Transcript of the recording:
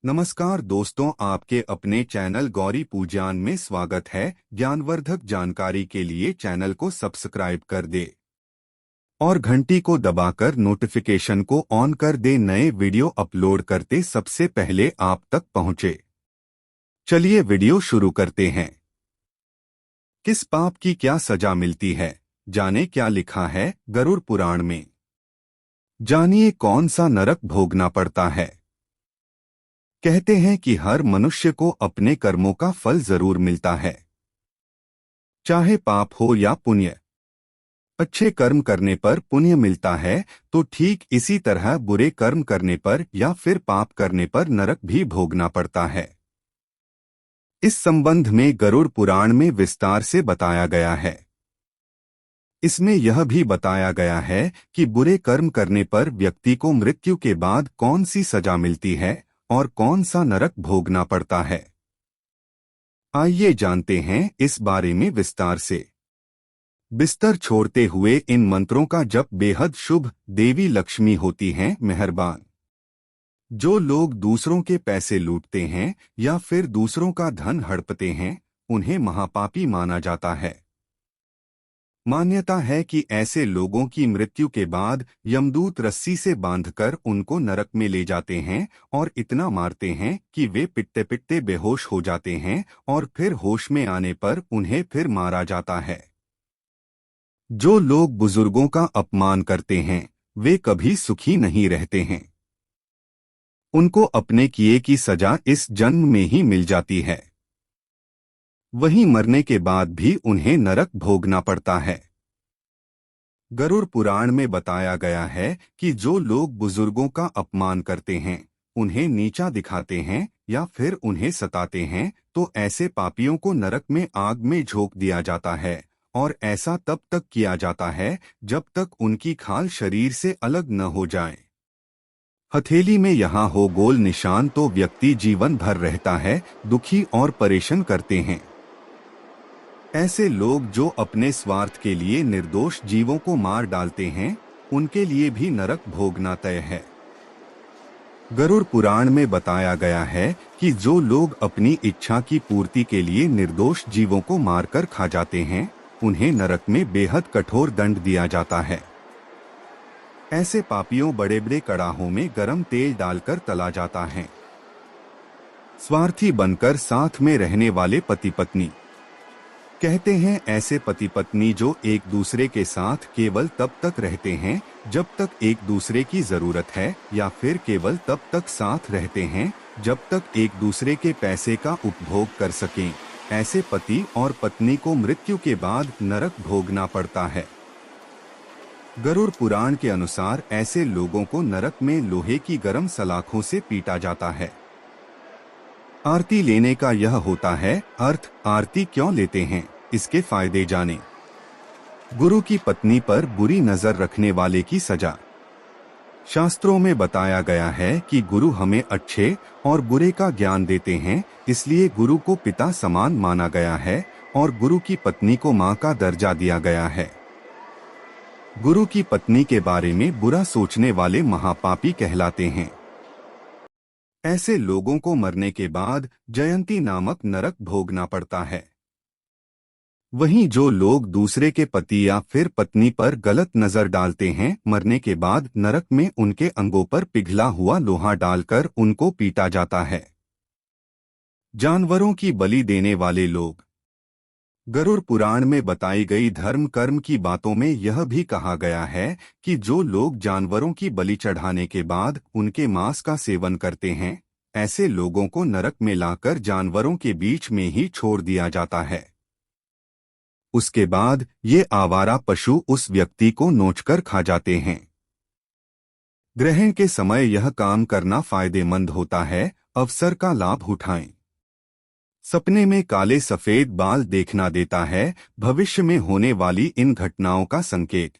नमस्कार दोस्तों, आपके अपने चैनल गौरी पूजान में स्वागत है। ज्ञानवर्धक जानकारी के लिए चैनल को सब्सक्राइब कर दे और घंटी को दबाकर नोटिफिकेशन को ऑन कर दे। नए वीडियो अपलोड करते सबसे पहले आप तक पहुंचे। चलिए वीडियो शुरू करते हैं। किस पाप की क्या सजा मिलती है, जाने क्या लिखा है गरुड़ पुराण में। जानिए कौन सा नरक भोगना पड़ता है। कहते हैं कि हर मनुष्य को अपने कर्मों का फल जरूर मिलता है, चाहे पाप हो या पुण्य। अच्छे कर्म करने पर पुण्य मिलता है, तो ठीक इसी तरह बुरे कर्म करने पर या फिर पाप करने पर नरक भी भोगना पड़ता है। इस संबंध में गरुड़ पुराण में विस्तार से बताया गया है। इसमें यह भी बताया गया है कि बुरे कर्म करने पर व्यक्ति को मृत्यु के बाद कौन सी सजा मिलती है और कौन सा नरक भोगना पड़ता है। आइए जानते हैं इस बारे में विस्तार से। बिस्तर छोड़ते हुए इन मंत्रों का जप बेहद शुभ। देवी लक्ष्मी होती हैं मेहरबान। जो लोग दूसरों के पैसे लूटते हैं या फिर दूसरों का धन हड़पते हैं, उन्हें महापापी माना जाता है। मान्यता है कि ऐसे लोगों की मृत्यु के बाद यमदूत रस्सी से बांधकर उनको नरक में ले जाते हैं और इतना मारते हैं कि वे पिटते पिटते बेहोश हो जाते हैं और फिर होश में आने पर उन्हें फिर मारा जाता है। जो लोग बुजुर्गों का अपमान करते हैं, वे कभी सुखी नहीं रहते हैं। उनको अपने किए की सजा इस जन्म में ही मिल जाती है। वहीं मरने के बाद भी उन्हें नरक भोगना पड़ता है। गरुड़ पुराण में बताया गया है कि जो लोग बुजुर्गों का अपमान करते हैं, उन्हें नीचा दिखाते हैं या फिर उन्हें सताते हैं, तो ऐसे पापियों को नरक में आग में झोंक दिया जाता है। और ऐसा तब तक किया जाता है जब तक उनकी खाल शरीर से अलग न हो जाए। हथेली में यहाँ हो गोल निशान तो व्यक्ति जीवन भर रहता है, दुखी और परेशान करते हैं। ऐसे लोग जो अपने स्वार्थ के लिए निर्दोष जीवों को मार डालते हैं, उनके लिए भी नरक भोगना तय है। गरुड़ पुराण में बताया गया है कि जो लोग अपनी इच्छा की पूर्ति के लिए निर्दोष जीवों को मारकर खा जाते हैं, उन्हें नरक में बेहद कठोर दंड दिया जाता है। ऐसे पापियों बड़े बड़े कड़ाहों में गरम तेल डालकर तला जाता है। स्वार्थी बनकर साथ में रहने वाले पति पत्नी। कहते हैं ऐसे पति पत्नी जो एक दूसरे के साथ केवल तब तक रहते हैं जब तक एक दूसरे की जरूरत है, या फिर केवल तब तक साथ रहते हैं जब तक एक दूसरे के पैसे का उपभोग कर सकें, ऐसे पति और पत्नी को मृत्यु के बाद नरक भोगना पड़ता है। गरुड़ पुराण के अनुसार ऐसे लोगों को नरक में लोहे की गर्म सलाखों से पीटा जाता है। आरती लेने का यह होता है अर्थ। आरती क्यों लेते हैं, इसके फायदे जानें। गुरु की पत्नी पर बुरी नजर रखने वाले की सजा। शास्त्रों में बताया गया है कि गुरु हमें अच्छे और बुरे का ज्ञान देते हैं, इसलिए गुरु को पिता समान माना गया है और गुरु की पत्नी को मां का दर्जा दिया गया है। गुरु की पत्नी के बारे में बुरा सोचने वाले महापापी कहलाते हैं। ऐसे लोगों को मरने के बाद जयंती नामक नरक भोगना पड़ता है। वहीं जो लोग दूसरे के पति या फिर पत्नी पर गलत नजर डालते हैं, मरने के बाद नरक में उनके अंगों पर पिघला हुआ लोहा डालकर उनको पीटा जाता है। जानवरों की बलि देने वाले लोग। गरुड़ पुराण में बताई गई धर्म कर्म की बातों में यह भी कहा गया है कि जो लोग जानवरों की बलि चढ़ाने के बाद उनके मांस का सेवन करते हैं, ऐसे लोगों को नरक में लाकर जानवरों के बीच में ही छोड़ दिया जाता है। उसके बाद ये आवारा पशु उस व्यक्ति को नोचकर खा जाते हैं। ग्रहण के समय यह काम करना फायदेमंद होता है। अवसर का लाभ उठाएं। सपने में काले सफेद बाल देखना देता है भविष्य में होने वाली इन घटनाओं का संकेत।